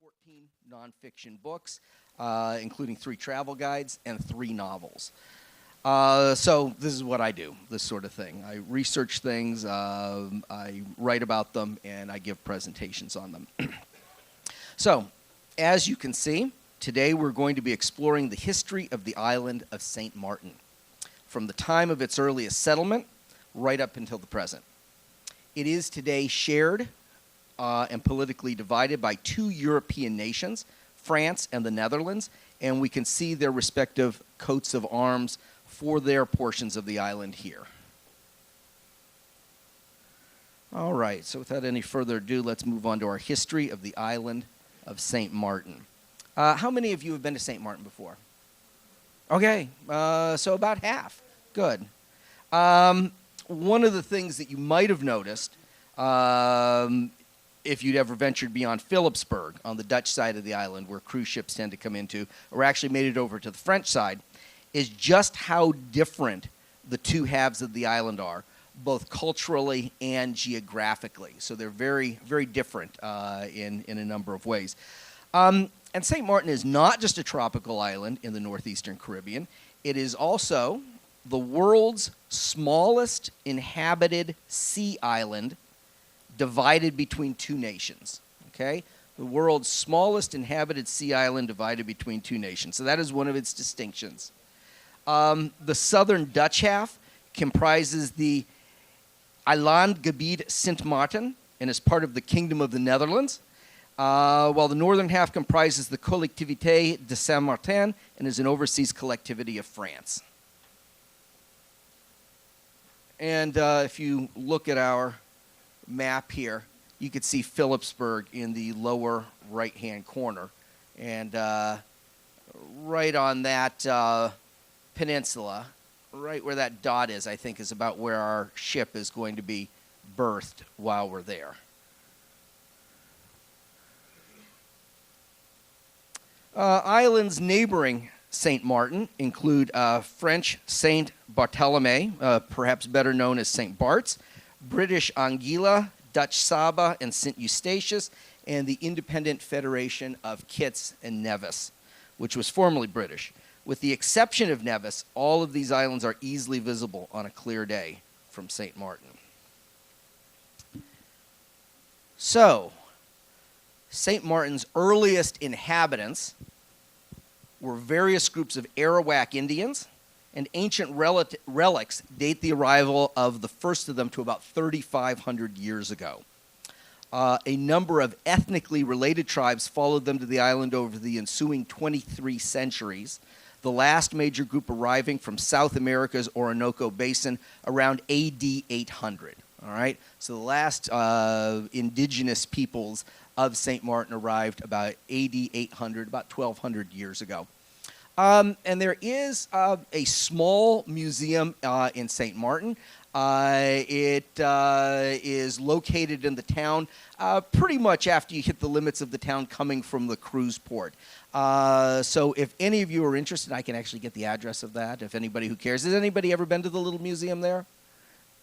14 nonfiction books, including 3 travel guides and 3 novels. So this is what I do, this sort of thing. I research things, I write about them, and I give presentations on them. So, as you can see, today we're going to be exploring the history of the island of St. Martin, from the time of its earliest settlement right up until the present. It is today shared and politically divided by 2 European nations, France and the Netherlands, and we can see their respective coats of arms for their portions of the island here. All right, so without any further ado, let's move on to our history of the island of St. Martin. How many of you have been to St. Martin before? Okay, so about half. Good. One of the things that you might have noticed, if you'd ever ventured beyond Philipsburg on the Dutch side of the island, where cruise ships tend to come into, or actually made it over to the French side, is just how different the 2 halves of the island are, both culturally and geographically. So they're very, very different in a number of ways. And St. Martin is not just a tropical island in the northeastern Caribbean. It is also the world's smallest inhabited sea island divided between 2 nations. Okay? The world's smallest inhabited sea island divided between 2 nations. So that is one of its distinctions. The southern Dutch half comprises the Eilandgebied Sint Maarten and is part of the Kingdom of the Netherlands, while the northern half comprises the Collectivité de Saint-Martin and is an overseas collectivity of France. And if you look at our map here, you can see Philipsburg in the lower right-hand corner. And right on that peninsula, right where that dot is, I think, is about where our ship is going to be berthed while we're there. Islands neighboring St. Martin include French Saint Barthélemy, perhaps better known as St. Bart's, British Anguilla, Dutch Saba, and St. Eustatius, and the Independent Federation of Kitts and Nevis, which was formerly British. With the exception of Nevis, all of these islands are easily visible on a clear day from St. Martin. So, St. Martin's earliest inhabitants were various groups of Arawak Indians, and ancient relics date the arrival of the first of them to about 3,500 years ago. A number of ethnically related tribes followed them to the island over the ensuing 23 centuries, the last major group arriving from South America's Orinoco Basin around AD 800. All right, so the last indigenous peoples of St. Martin arrived about AD 800, about 1,200 years ago. And there is a small museum in St. Martin. It is located in the town pretty much after you hit the limits of the town coming from the cruise port. So if any of you are interested, I can actually get the address of that, if anybody who cares. Has anybody ever been to the little museum there?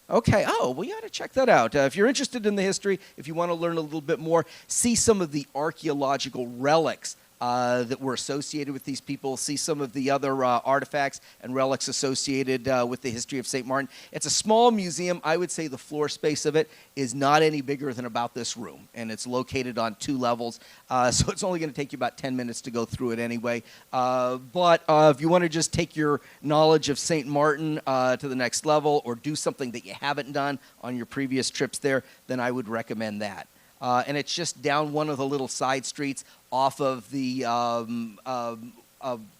Okay. Oh, well, you ought to check that out. If you're interested in the history, if you want to learn a little bit more, see some of the archaeological relics that were associated with these people, see some of the other artifacts and relics associated with the history of St. Martin. It's a small museum. I would say the floor space of it is not any bigger than about this room, and it's located on 2 levels, so it's only going to take you about 10 minutes to go through it anyway. But if you want to just take your knowledge of St. Martin to the next level, or do something that you haven't done on your previous trips there, then I would recommend that. And it's just down one of the little side streets off of the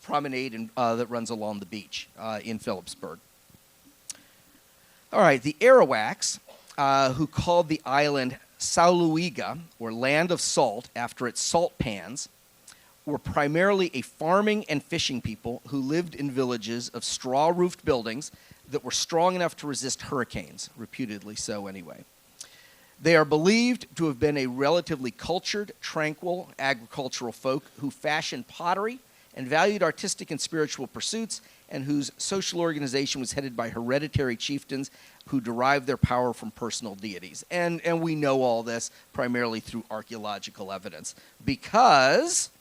promenade that runs along the beach in Philipsburg. All right, the Arawaks, who called the island Sauluiga, or Land of Salt, after its salt pans, were primarily a farming and fishing people who lived in villages of straw-roofed buildings that were strong enough to resist hurricanes, reputedly so anyway. They are believed to have been a relatively cultured, tranquil agricultural folk who fashioned pottery and valued artistic and spiritual pursuits, and whose social organization was headed by hereditary chieftains who derived their power from personal deities. And we know all this primarily through archaeological evidence, because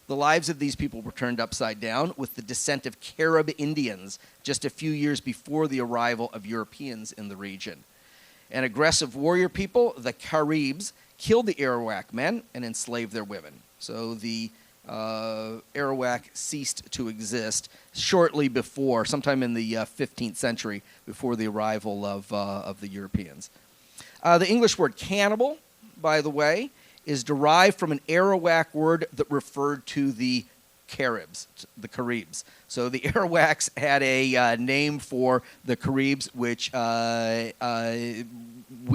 the lives of these people were turned upside down with the descent of Carib Indians just a few years before the arrival of Europeans in the region. An aggressive warrior people, the Caribs, killed the Arawak men and enslaved their women. So the Arawak ceased to exist shortly before, sometime in the 15th century, before the arrival of the Europeans. The English word cannibal, by the way, is derived from an Arawak word that referred to the Caribs, the Caribs. So the Arawaks had a name for the Caribs, which we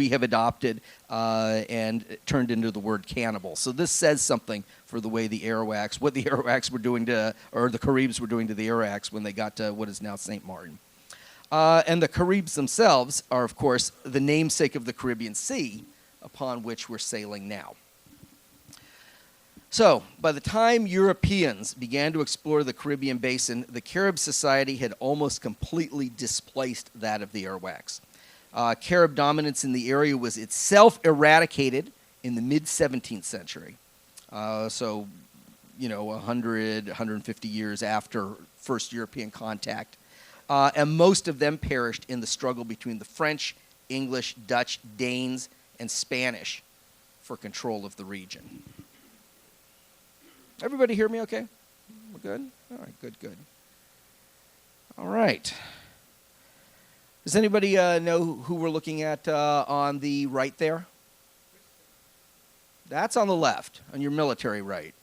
have adopted and turned into the word cannibal. So this says something for the way the Arawaks, what the Arawaks were doing to, or the Caribs were doing to the Arawaks when they got to what is now St. Martin. And the Caribs themselves are, of course, the namesake of the Caribbean Sea, upon which we're sailing now. So, by the time Europeans began to explore the Caribbean basin, the Carib society had almost completely displaced that of the Arawaks. Carib dominance in the area was itself eradicated in the mid-17th century. So, 100, 150 years after first European contact. And most of them perished in the struggle between the French, English, Dutch, Danes, and Spanish for control of the region. Everybody hear me okay? We're good? All right, good. All right. Does anybody know who we're looking at on the right there? That's on the left, on your military right.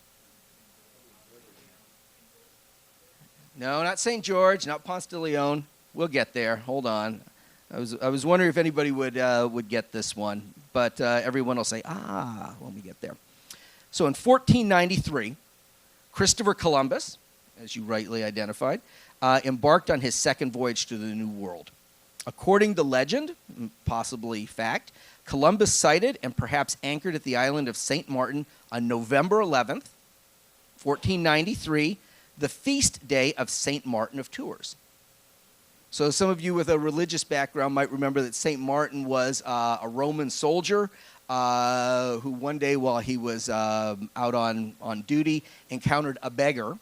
No, not St. George, not Ponce de Leon. We'll get there. Hold on. I was wondering if anybody would get this one, but everyone will say, when we get there. So in 1493, Christopher Columbus, as you rightly identified, embarked on his second voyage to the New World. According to legend, possibly fact, Columbus sighted and perhaps anchored at the island of St. Martin on November 11th, 1493, the feast day of St. Martin of Tours. So some of you with a religious background might remember that St. Martin was a Roman soldier who one day while he was out on duty encountered a beggar,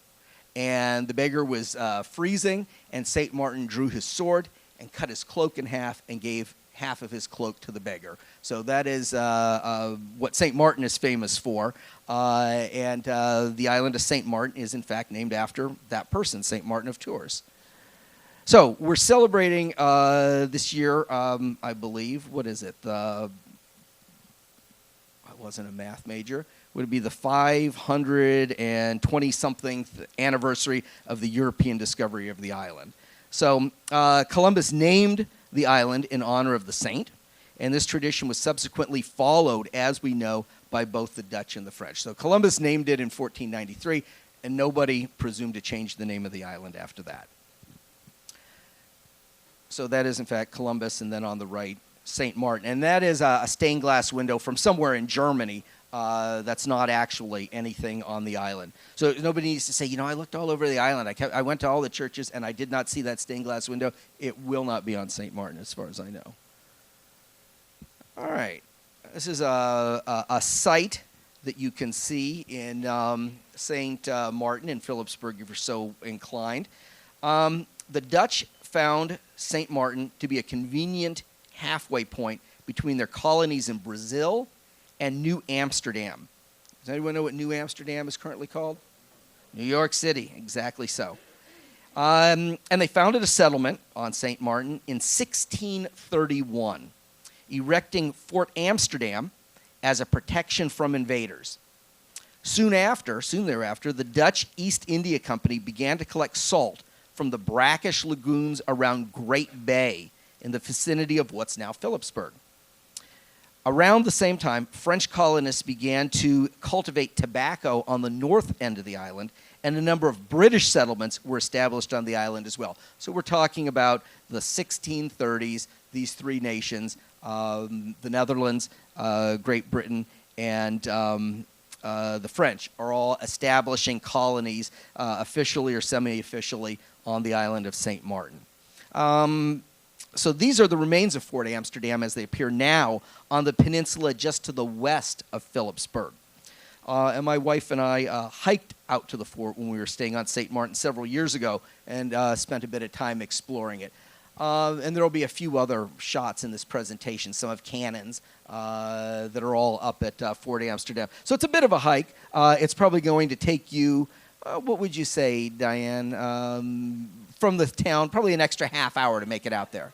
and the beggar was freezing, and St. Martin drew his sword and cut his cloak in half and gave half of his cloak to the beggar. So that is what St. Martin is famous for, and the island of St. Martin is in fact named after that person, St. Martin of Tours. So we're celebrating this year, I believe, what is it? I wasn't a math major. Would it be the 520-something anniversary of the European discovery of the island? So Columbus named the island in honor of the saint, and this tradition was subsequently followed, as we know, by both the Dutch and the French. So Columbus named it in 1493, and nobody presumed to change the name of the island after that. So that is, in fact, Columbus, and then on the right, St. Martin. And that is a stained glass window from somewhere in Germany that's not actually anything on the island. So nobody needs to say, I looked all over the island. I went to all the churches, and I did not see that stained glass window. It will not be on St. Martin, as far as I know. All right. This is a site that you can see in St. Martin in Philipsburg, if you're so inclined. The Dutch found St. Martin to be a convenient halfway point between their colonies in Brazil and New Amsterdam. Does anyone know what New Amsterdam is currently called? New York City, exactly so. And they founded a settlement on St. Martin in 1631, erecting Fort Amsterdam as a protection from invaders. Soon thereafter, the Dutch East India Company began to collect salt from the brackish lagoons around Great Bay in the vicinity of what's now Philipsburg. Around the same time, French colonists began to cultivate tobacco on the north end of the island, and a number of British settlements were established on the island as well. So we're talking about the 1630s, these three nations, the Netherlands, Great Britain, and the French are all establishing colonies officially or semi-officially on the island of St. Martin. So these are the remains of Fort Amsterdam as they appear now on the peninsula just to the west of Philipsburg. And my wife and I hiked out to the fort when we were staying on St. Martin several years ago and spent a bit of time exploring it. And there will be a few other shots in this presentation, some of cannons that are all up at Fort Amsterdam. So it's a bit of a hike. It's probably going to take you, what would you say, Diane, from the town, probably an extra half hour to make it out there.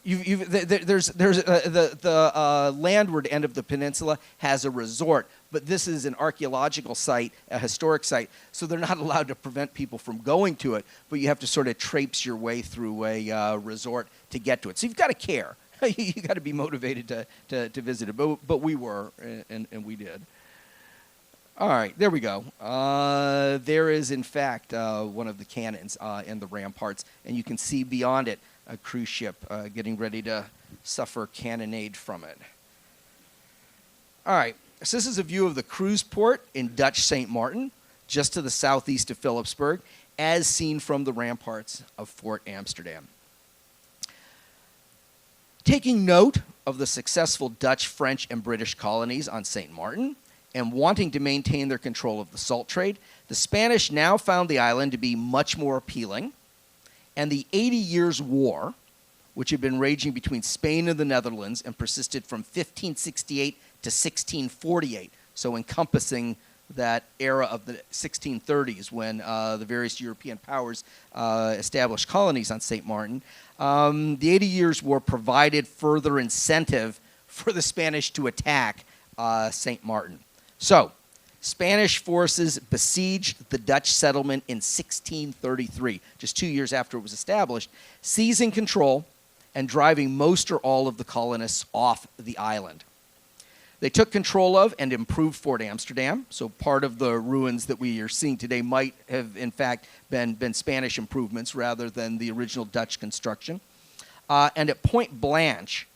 There's the landward end of the peninsula has a resort, but this is an archaeological site, a historic site, so they're not allowed to prevent people from going to it, but you have to sort of traipse your way through a resort to get to it. So you've got to care. You've got to be motivated to visit it, but we were, and we did. All right, there we go. There is, in fact, one of the cannons in the ramparts, and you can see beyond it a cruise ship getting ready to suffer cannonade from it. All right, so this is a view of the cruise port in Dutch St. Martin, just to the southeast of Philipsburg, as seen from the ramparts of Fort Amsterdam. Taking note of the successful Dutch, French, and British colonies on St. Martin, and wanting to maintain their control of the salt trade, the Spanish now found the island to be much more appealing, and the 80 Years' War, which had been raging between Spain and the Netherlands and persisted from 1568 to 1648, so encompassing that era of the 1630s when the various European powers established colonies on St. Martin. The 80 Years' War provided further incentive for the Spanish to attack St. Martin. So, Spanish forces besieged the Dutch settlement in 1633, just 2 years after it was established, seizing control and driving most or all of the colonists off the island. They took control of and improved Fort Amsterdam, so part of the ruins that we are seeing today might have, in fact, been Spanish improvements rather than the original Dutch construction. And at Point Blanche,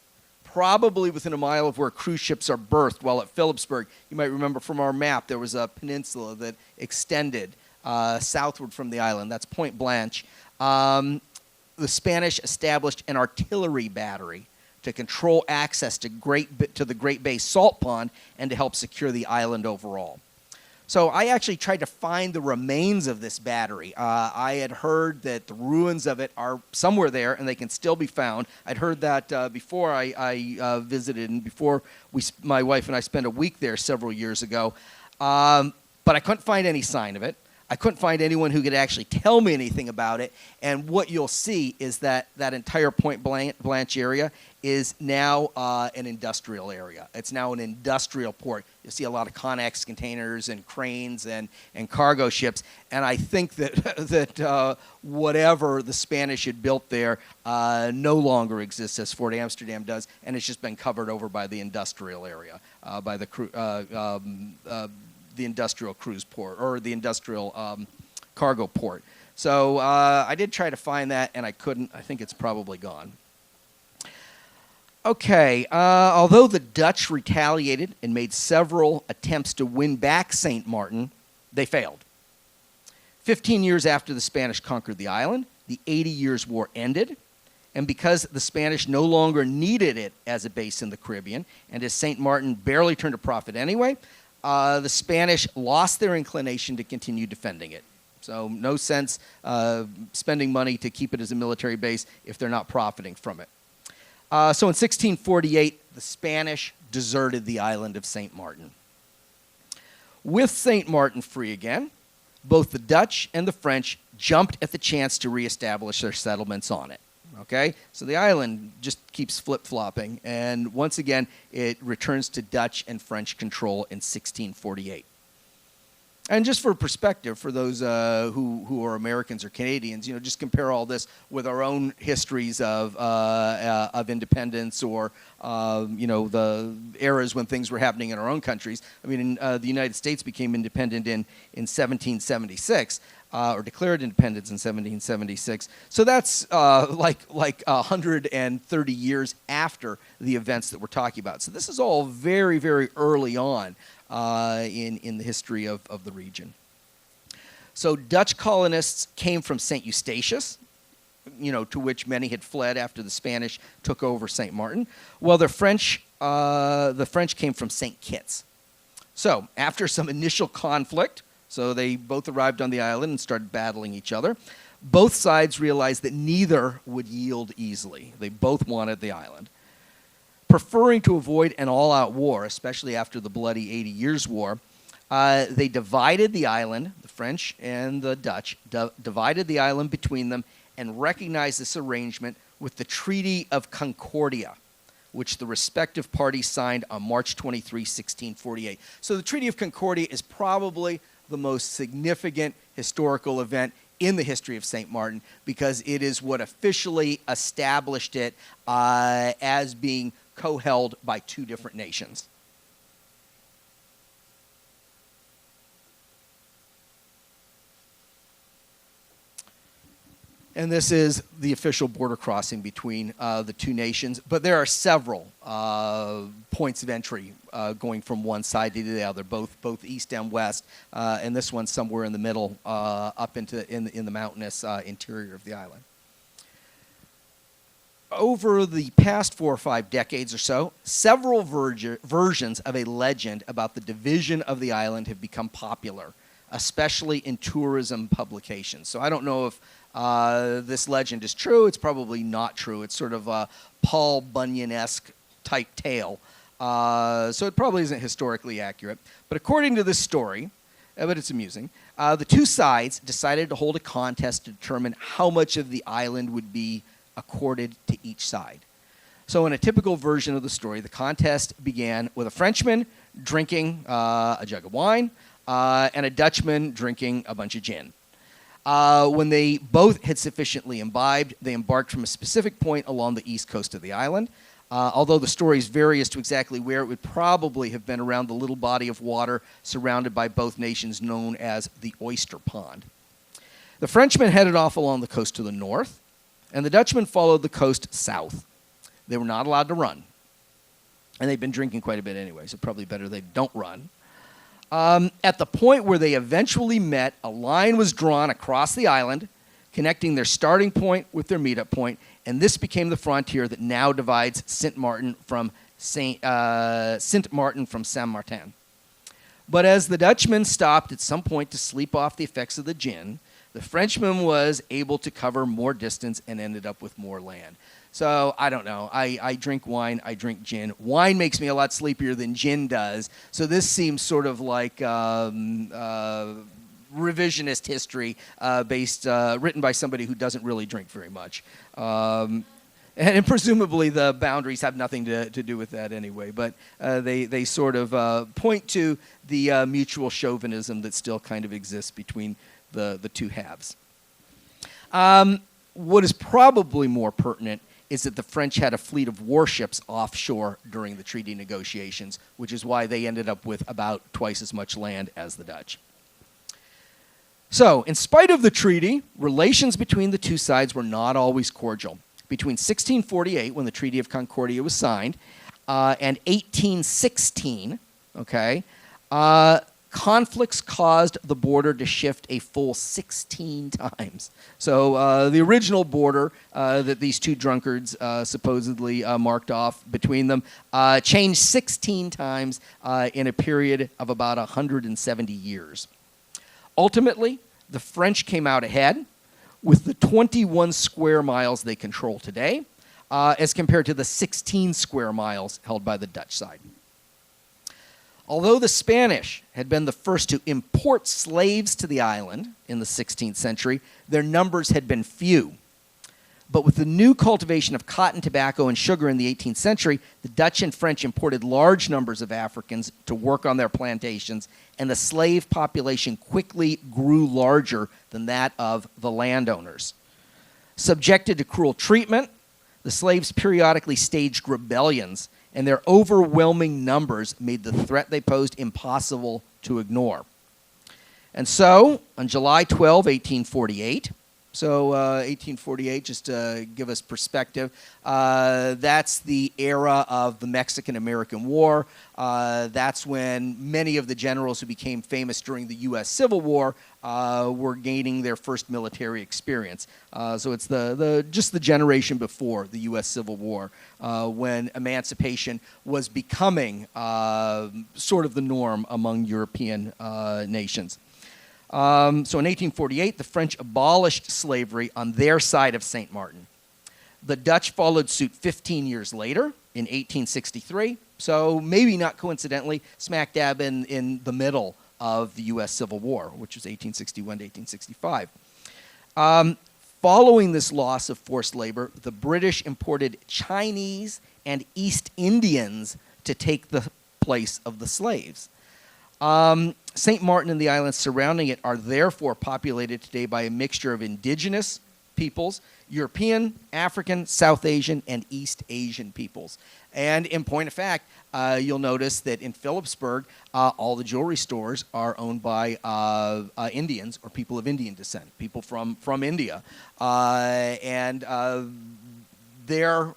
probably within a mile of where cruise ships are berthed, while at Philipsburg, you might remember from our map, there was a peninsula that extended southward from the island. That's Point Blanche. The Spanish established an artillery battery to control access to the Great Bay Salt Pond and to help secure the island overall. So I actually tried to find the remains of this battery. I had heard that the ruins of it are somewhere there and they can still be found. I'd heard that before I visited and before my wife and I spent a week there several years ago. But I couldn't find any sign of it. I couldn't find anyone who could actually tell me anything about it. And what you'll see is that that entire Point Blanche area is now an industrial area. It's now an industrial port. You'll see a lot of Connex containers and cranes and cargo ships. And I think that whatever the Spanish had built there no longer exists as Fort Amsterdam does, and it's just been covered over by the industrial area, by the industrial cruise port or the industrial cargo port. So I did try to find that, and I couldn't. I think it's probably gone. Okay, although the Dutch retaliated and made several attempts to win back St. Martin, they failed. 15 years after the Spanish conquered the island, the 80 Years' War ended, and because the Spanish no longer needed it as a base in the Caribbean, and as St. Martin barely turned a profit anyway, the Spanish lost their inclination to continue defending it. So no sense spending money to keep it as a military base if they're not profiting from it. So in 1648, the Spanish deserted the island of St. Martin. With St. Martin free again, both the Dutch and the French jumped at the chance to reestablish their settlements on it. Okay, so the island just keeps flip-flopping, and once again, it returns to Dutch and French control in 1648. And just for perspective, for those who are Americans or Canadians, just compare all this with our own histories of independence or the eras when things were happening in our own countries. I mean, the United States became independent in 1776. Or declared independence in 1776. So that's like 130 years after the events that we're talking about. So this is all very, very early on in the history of the region. So Dutch colonists came from St. Eustatius to which many had fled after the Spanish took over St. Martin. Well, the French came from St. Kitts. So after some initial conflict, so they both arrived on the island and started battling each other, both sides realized that neither would yield easily. They both wanted the island. Preferring to avoid an all-out war, especially after the bloody 80 Years' War, they divided the island, the French and the Dutch, divided the island between them and recognized this arrangement with the Treaty of Concordia, which the respective parties signed on March 23, 1648. So the Treaty of Concordia is probably the most significant historical event in the history of St. Martin because it is what officially established it as being co-held by two different nations. And this is the official border crossing between the two nations. But there are several points of entry going from one side to the other, both east and west. And this one's somewhere in the middle, up into in the mountainous interior of the island. Over the past 4 or 5 decades or so, several versions of a legend about the division of the island have become popular, especially in tourism publications. So I don't know if this legend is true. It's probably not true. It's sort of a Paul Bunyan-esque type tale. So it probably isn't historically accurate. But according to this story, but it's amusing, the two sides decided to hold a contest to determine how much of the island would be accorded to each side. So in a typical version of the story, the contest began with a Frenchman drinking a jug of wine and a Dutchman drinking a bunch of gin. When they both had sufficiently imbibed, they embarked from a specific point along the east coast of the island. Although the stories vary as to exactly where, it would probably have been around the little body of water surrounded by both nations known as the Oyster Pond. The Frenchmen headed off along the coast to the north, and the Dutchmen followed the coast south. They were not allowed to run. And they'd been drinking quite a bit anyway, so probably better they don't run. At the point where they eventually met, a line was drawn across the island, connecting their starting point with their meetup point, and this became the frontier that now divides Saint Martin from Saint-Martin. But as the Dutchman stopped at some point to sleep off the effects of the gin, the Frenchman was able to cover more distance and ended up with more land. So, I don't know. I drink wine. I drink gin. Wine makes me a lot sleepier than gin does. So this seems sort of like revisionist history written by somebody who doesn't really drink very much. And presumably the boundaries have nothing to do with that anyway. But they sort of point to the mutual chauvinism that still kind of exists between the two halves. What is probably more pertinent is that the French had a fleet of warships offshore during the treaty negotiations, which is why they ended up with about twice as much land as the Dutch. So, in spite of the treaty, relations between the two sides were not always cordial. Between 1648, when the Treaty of Concordia was signed, and 1816, conflicts caused the border to shift a full 16 times. So the original border that these two drunkards supposedly marked off between them changed 16 times in a period of about 170 years. Ultimately, the French came out ahead with the 21 square miles they control today as compared to the 16 square miles held by the Dutch side. Although the Spanish had been the first to import slaves to the island in the 16th century, their numbers had been few. But with the new cultivation of cotton, tobacco, and sugar in the 18th century, the Dutch and French imported large numbers of Africans to work on their plantations, and the slave population quickly grew larger than that of the landowners. Subjected to cruel treatment, the slaves periodically staged rebellions, and their overwhelming numbers made the threat they posed impossible to ignore. And so, on July 12, 1848, So 1848, just to give us perspective, that's the era of the Mexican-American War. That's when many of the generals who became famous during the U.S. Civil War were gaining their first military experience. So it's just the generation before the U.S. Civil War when emancipation was becoming sort of the norm among European nations. So in 1848, the French abolished slavery on their side of St. Martin. The Dutch followed suit 15 years later in 1863, so maybe not coincidentally, smack dab in the middle of the U.S. Civil War, which was 1861 to 1865. Following this loss of forced labor, the British imported Chinese and East Indians to take the place of the slaves. St. Martin and the islands surrounding it are therefore populated today by a mixture of indigenous peoples, European, African, South Asian, and East Asian peoples. And in point of fact, you'll notice that in Phillipsburg, all the jewelry stores are owned by Indians or people of Indian descent, people from India. And their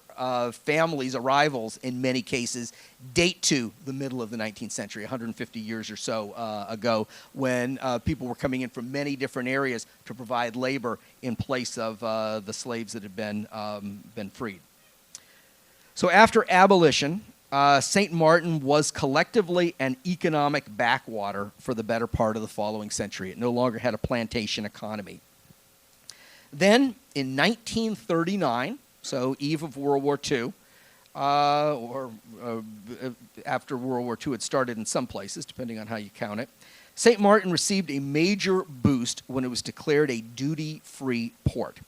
families' arrivals, in many cases, date to the middle of the 19th century, 150 years or so ago, when people were coming in from many different areas to provide labor in place of the slaves that had been freed. So after abolition, St. Martin was collectively an economic backwater for the better part of the following century. It no longer had a plantation economy. Then, in 1939, so eve of World War II, or after World War II had started in some places, depending on how you count it, St. Martin received a major boost when it was declared a duty-free port.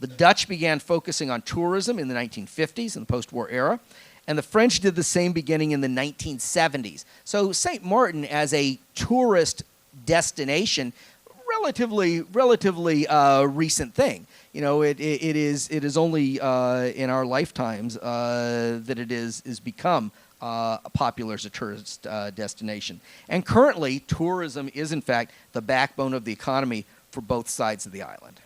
The Dutch began focusing on tourism in the 1950s, in the post-war era, and the French did the same beginning in the 1970s. So St. Martin, as a tourist destination, relatively recent thing. You know, it is only in our lifetimes that it is become popular as a tourist destination. And currently, tourism is in fact the backbone of the economy for both sides of the island.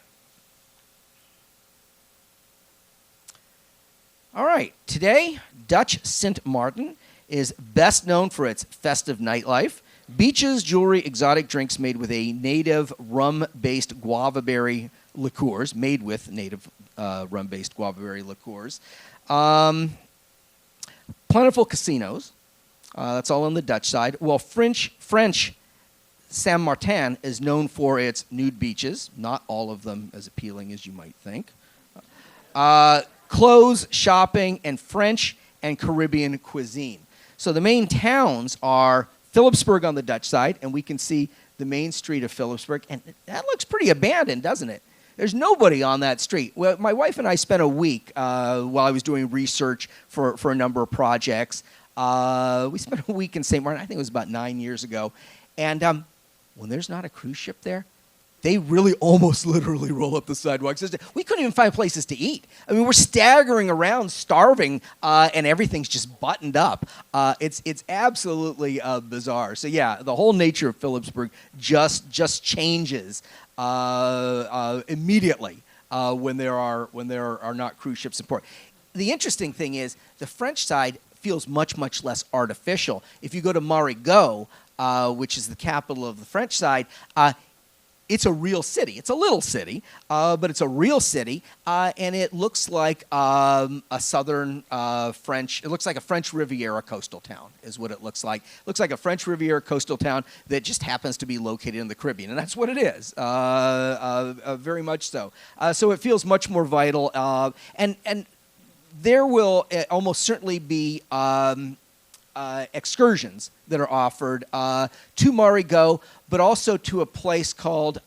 All right, today, Dutch Sint Maarten is best known for its festive nightlife, beaches, jewelry, exotic drinks made with a native rum-based guava berry liqueurs, plentiful casinos, that's all on the Dutch side, while French Saint Martin is known for its nude beaches, not all of them as appealing as you might think, clothes, shopping, and French and Caribbean cuisine. So the main towns are Phillipsburg on the Dutch side, and we can see the main street of Phillipsburg, and that looks pretty abandoned, doesn't it? There's nobody on that street. Well, my wife and I spent a week while I was doing research for a number of projects. We spent a week in St. Martin, I think it was about 9 years ago, and when there's not a cruise ship there, they really almost literally roll up the sidewalks. We couldn't even find places to eat. I mean, we're staggering around, starving, and everything's just buttoned up. It's absolutely bizarre. So yeah, the whole nature of Phillipsburg just changes immediately when there are not cruise ships in port. The interesting thing is the French side feels much less artificial. If you go to Marigot, which is the capital of the French side, it's a real city. It's a little city, but it's a real city, and it looks like a southern French. It looks like a French Riviera coastal town, is what it looks like. It looks like a French Riviera coastal town that just happens to be located in the Caribbean, and that's what it is. Very much so. So it feels much more vital, and there will almost certainly be excursions that are offered to Marigot, but also to a place called,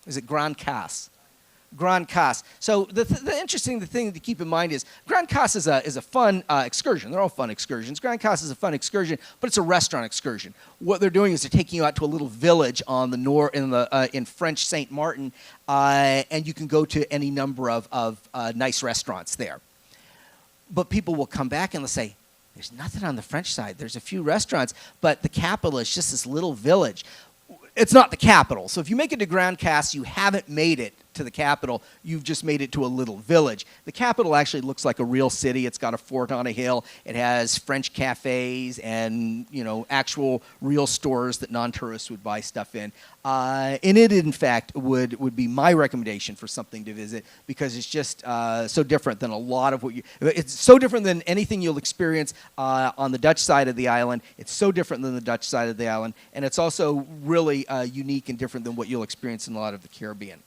is it Grand Casse? Grand Casse. So the interesting thing to keep in mind is Grand Casse is a fun excursion. They're all fun excursions. Grand Casse is a fun excursion, but it's a restaurant excursion. What they're doing is they're taking you out to a little village on the in French Saint Martin, and you can go to any number of nice restaurants there. But people will come back and they'll say, there's nothing on the French side. There's a few restaurants, but the capital is just this little village. it's not the capital. So if you make it to Grand Casse, you haven't made it to the capital. You've just made it to a little village. The capital actually looks like a real city. It's got a fort on a hill. It has French cafes and, actual real stores that non-tourists would buy stuff in. And it, in fact, would be my recommendation for something to visit because it's just so different than a lot of it's so different than anything you'll experience on the Dutch side of the island. It's so different than the Dutch side of the island. And it's also really unique and different than what you'll experience in a lot of the Caribbean.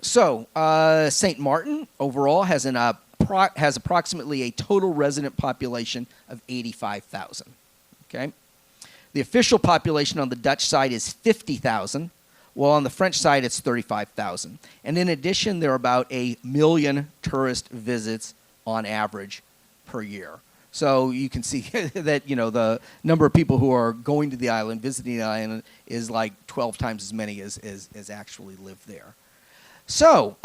St. Martin overall has has approximately a total resident population of 85,000. Okay, the official population on the Dutch side is 50,000, while on the French side it's 35,000. And in addition, there are about 1 million tourist visits on average per year. So you can see that the number of people who are going to the island, visiting the island, is like 12 times as many as actually live there. So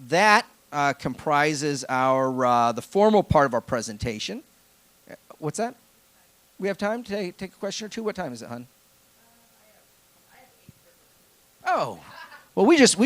that comprises our the formal part of our presentation. What's that? We have time to take a question or two. What time is it, hon? Oh. Well, we just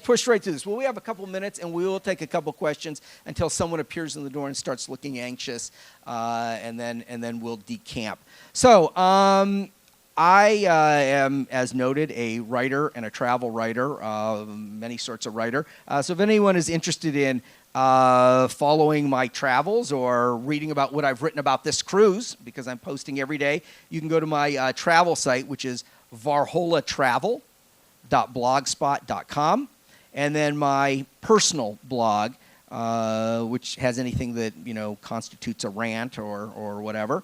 pushed right through this. Well, we have a couple minutes, and we will take a couple questions until someone appears in the door and starts looking anxious, and then we'll decamp. So, I am, as noted, a writer and a travel writer, many sorts of writer. So, if anyone is interested in following my travels or reading about what I've written about this cruise, because I'm posting every day, you can go to my travel site, which is varholatravel.blogspot.com, and then my personal blog, which has anything that constitutes a rant or whatever,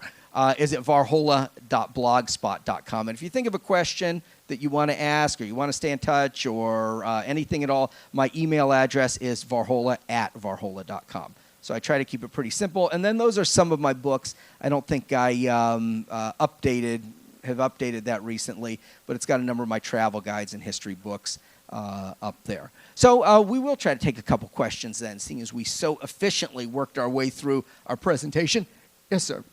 is at varhola.blogspot.com. And if you think of a question that you want to ask or you want to stay in touch or anything at all, my email address is varhola@varhola.com. So I try to keep it pretty simple. And then those are some of my books. I don't think I have updated that recently, but it's got a number of my travel guides and history books up there. So we will try to take a couple questions then, seeing as we so efficiently worked our way through our presentation. Yes, sir.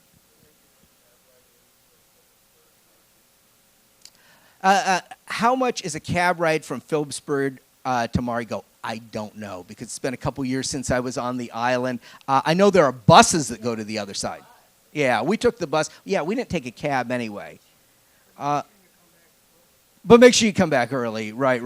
How much is a cab ride from Philipsburg to Marigot? I don't know, because it's been a couple years since I was on the island. I know there are buses that go to the other side. Yeah, we took the bus. Yeah, we didn't take a cab anyway. But make sure you come back early, right?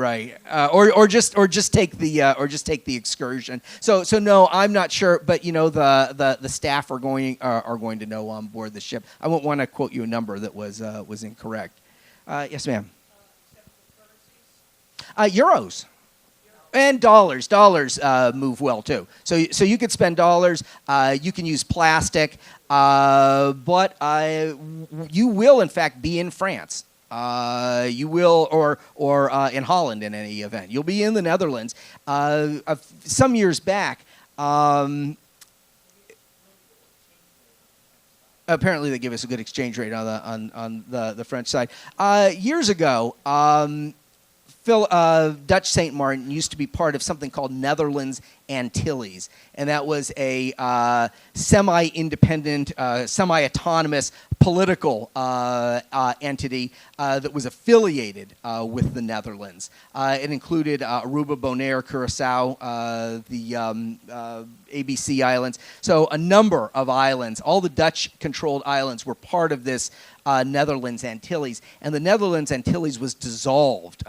Or just take the excursion. So no, I'm not sure, but the staff are going to know on board the ship. I won't want to quote you a number that was incorrect. Yes, ma'am. Euros. And dollars. Dollars move well, too. So you could spend dollars. You can use plastic. But you will, in fact, be in France. You will, or in Holland in any event. You'll be in the Netherlands. Some years back, apparently they give us a good exchange rate on the French side. Years ago, Dutch St. Martin used to be part of something called Netherlands Antilles, and that was a semi-independent, semi-autonomous political entity that was affiliated with the Netherlands. It included Aruba, Bonaire, Curacao, the ABC Islands. So a number of islands, all the Dutch-controlled islands, were part of this Netherlands Antilles, and the Netherlands Antilles was dissolved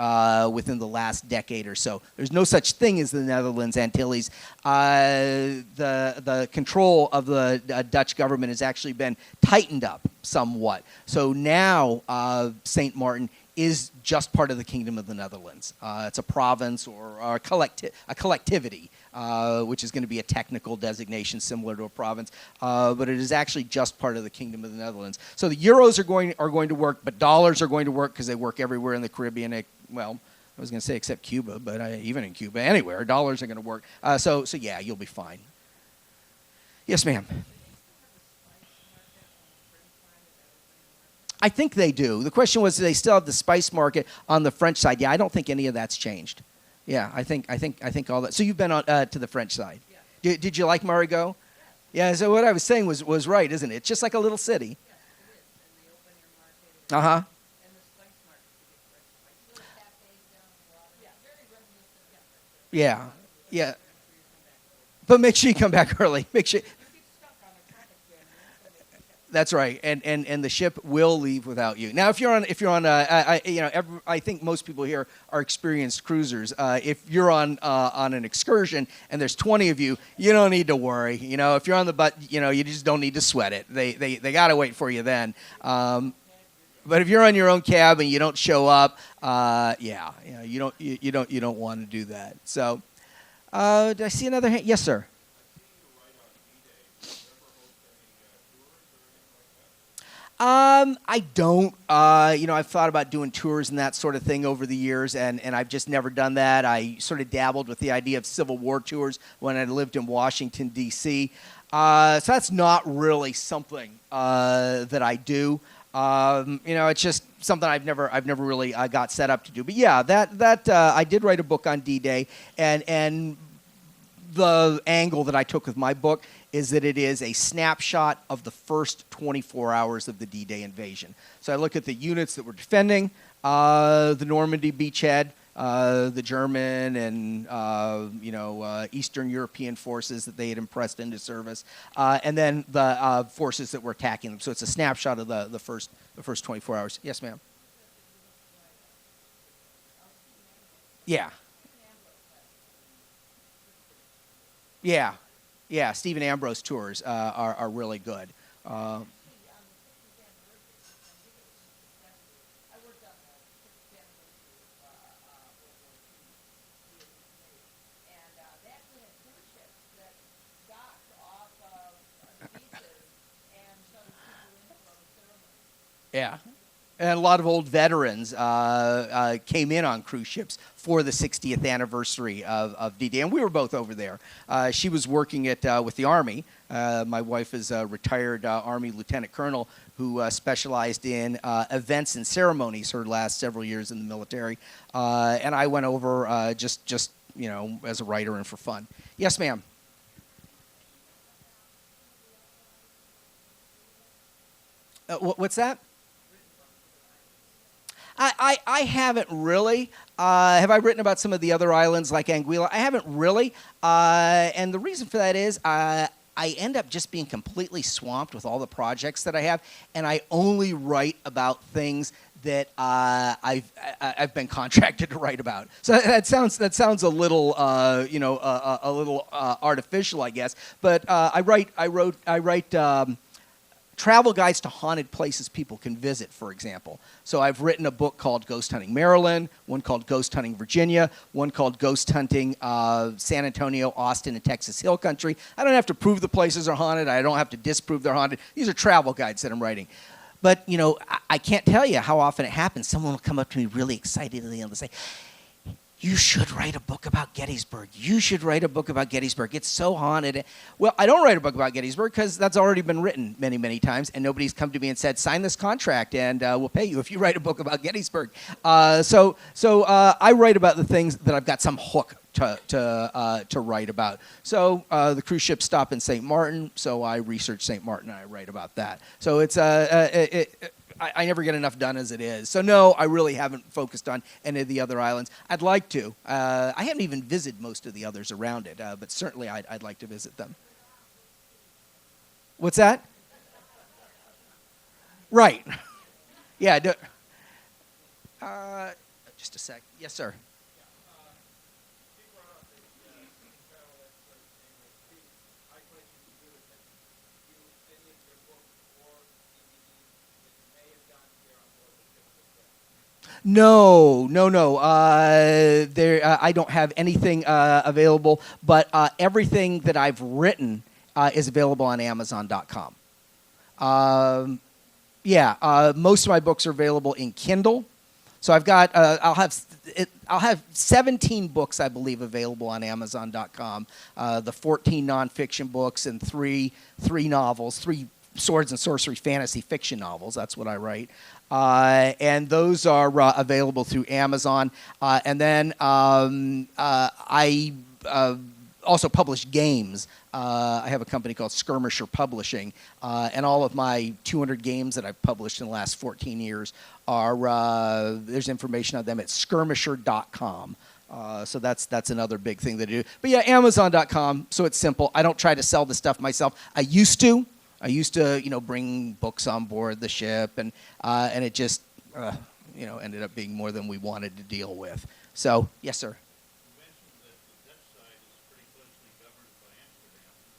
within the last decade or so. There's no such thing as the Netherlands Antilles. The control of the Dutch government has actually been tightened up somewhat. So now St. Martin is just part of the Kingdom of the Netherlands. It's a province or a collectivity. Which is going to be a technical designation similar to a province, but it is actually just part of the Kingdom of the Netherlands. So the euros are going to work, but dollars are going to work because they work everywhere in the Caribbean. Well, I was going to say except Cuba, but even in Cuba, anywhere, dollars are going to work. So yeah, you'll be fine. Yes, ma'am. I think they do. The question was, do they still have the spice market on the French side? Yeah, I don't think any of that's changed. Yeah, I think all that. So you've been on to the French side. Yeah. Did you like Marigot? Yeah. So what I was saying was right, isn't it? It's just like a little city. Yes, it is. And they open your market Uh-huh. Yeah. Yeah. But make sure you come back early. Make sure. That's right, and the ship will leave without you. Now, if you're on, I think most people here are experienced cruisers. If you're on an excursion and there's 20 of you, you don't need to worry. You know, if you're on the butt, you just don't need to sweat it. They gotta wait for you then. But if you're on your own cab and you don't show up, you don't want to do that. So, did I see another hand? Yes, sir. I don't. I've thought about doing tours and that sort of thing over the years, and I've just never done that. I sort of dabbled with the idea of Civil War tours when I lived in Washington, D.C. So that's not really something that I do. It's just something I've never really got set up to do. But yeah, that I did write a book on D-Day, and the angle that I took with my book is that it is a snapshot of the first 24 hours of the D-Day invasion. So I look at the units that were defending the Normandy beachhead, the German and Eastern European forces that they had impressed into service, and then the forces that were attacking them. So it's a snapshot of the first 24 hours. Yes, ma'am. Yeah. Yeah. Yeah, Stephen Ambrose tours are really good. Uh, yeah. And a lot of old veterans came in on cruise ships for the 60th anniversary of D-Day, and we were both over there. She was working with the Army. My wife is a retired Army lieutenant colonel who specialized in events and ceremonies her last several years in the military. And I went over just as a writer and for fun. Yes, ma'am. What's that? I haven't really. Have I written about some of the other islands like Anguilla? I haven't really. And the reason for that is I end up just being completely swamped with all the projects that I have, and I only write about things that I've been contracted to write about. So that sounds a little a little artificial, I guess. But I write. Travel guides to haunted places people can visit, for example. So I've written a book called Ghost Hunting Maryland, one called Ghost Hunting Virginia, one called Ghost Hunting San Antonio, Austin, and Texas Hill Country. I don't have to prove the places are haunted. I don't have to disprove they're haunted. These are travel guides that I'm writing. But, I can't tell you how often it happens. Someone will come up to me really excitedly and they'll say, "You should write a book about Gettysburg. You should write a book about Gettysburg. It's so haunted." Well, I don't write a book about Gettysburg because that's already been written many, many times, and nobody's come to me and said, "Sign this contract, and we'll pay you if you write a book about Gettysburg." So I write about the things that I've got some hook to write about. So the cruise ships stop in St. Martin, so I research St. Martin and I write about that. So it's I never get enough done as it is. So no, I really haven't focused on any of the other islands. I'd like to. I haven't even visited most of the others around it, but certainly I'd like to visit them. What's that? Right. Yeah. Just a sec. Yes, sir. No, no, no. I don't have anything available, but everything that I've written is available on Amazon.com. Um, most of my books are available in Kindle. So I've got I'll have 17 books, I believe, available on Amazon.com. The 14 nonfiction books and three novels, three swords and sorcery fantasy fiction novels. That's what I write. And those are available through Amazon. And then I also publish games. I have a company called Skirmisher Publishing, and all of my 200 games that I've published in the last 14 years are, there's information on them at skirmisher.com. So that's another big thing that I do. But yeah, Amazon.com, so it's simple. I don't try to sell the stuff myself. I used to, bring books on board the ship, and it just, ended up being more than we wanted to deal with. So, yes, sir.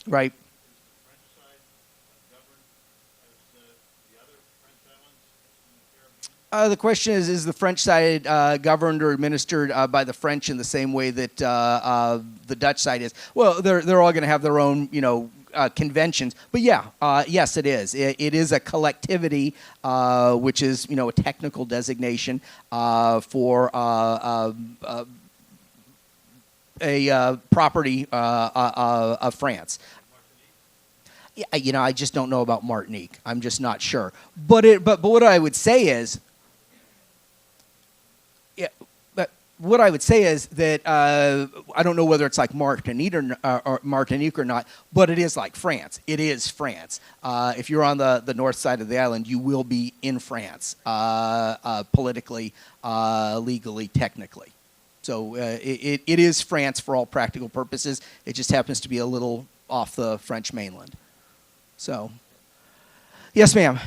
Right. The question is the French side governed or administered by the French in the same way that the Dutch side is? Well, they're all going to have their own, conventions. But yeah, yes, it is. It is a collectivity, which is, a technical designation for a property of France. Yeah, I just don't know about Martinique. I'm just not sure. But what I would say is, what I would say is that I don't know whether it's like Martinique or not, but it is like France. It is France. If you're on the north side of the island, you will be in France, politically, legally, technically. So it is France for all practical purposes. It just happens to be a little off the French mainland. So, yes, ma'am.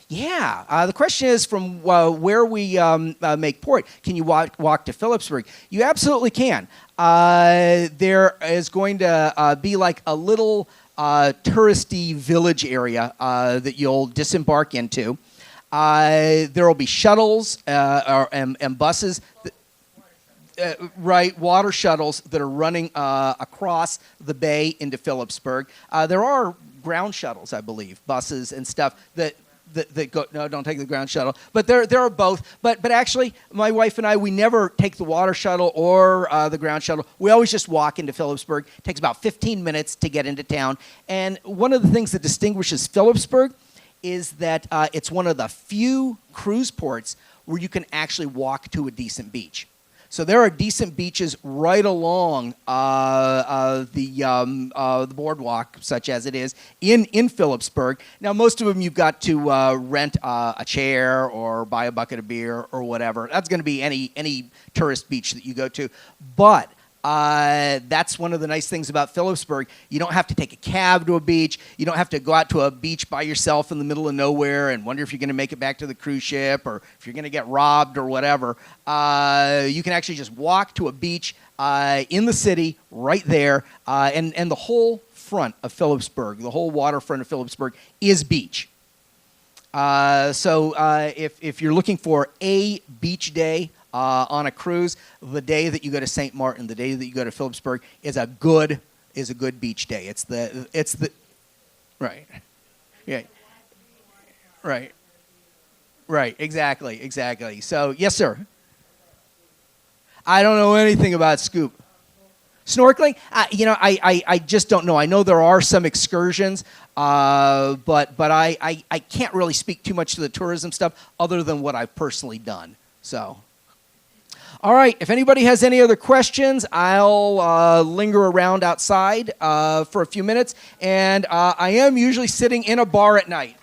Yeah, the question is from where we make port. Can you walk to Philipsburg? You absolutely can. There is going to be like a little touristy village area that you'll disembark into. There will be shuttles and buses. Right, water shuttles that are running across the bay into Philipsburg. There are ground shuttles, I believe, buses and stuff that go. No, don't take the ground shuttle. But there are both. But actually, my wife and I, we never take the water shuttle or the ground shuttle. We always just walk into Philipsburg. It takes about 15 minutes to get into town. And one of the things that distinguishes Philipsburg is that it's one of the few cruise ports where you can actually walk to a decent beach. So there are decent beaches right along the boardwalk, such as it is, in Philipsburg. Now, most of them you've got to rent a chair or buy a bucket of beer or whatever. That's going to be any tourist beach that you go to. But that's one of the nice things about Philipsburg. You don't have to take a cab to a beach. You don't have to go out to a beach by yourself in the middle of nowhere and wonder if you're going to make it back to the cruise ship or if you're going to get robbed or whatever. You can actually just walk to a beach in the city right there, and the whole front of Philipsburg, the whole waterfront of Philipsburg is beach. So if you're looking for a beach day on a cruise, the day that you go to St. Martin, the day that you go to Philipsburg is a good beach day. It's the right. Yeah. Right. Exactly. So, yes, sir. I don't know anything about scuba. Snorkeling? I just don't know. I know there are some excursions, but I can't really speak too much to the tourism stuff other than what I've personally done. So. All right, if anybody has any other questions, I'll linger around outside for a few minutes, and I am usually sitting in a bar at night.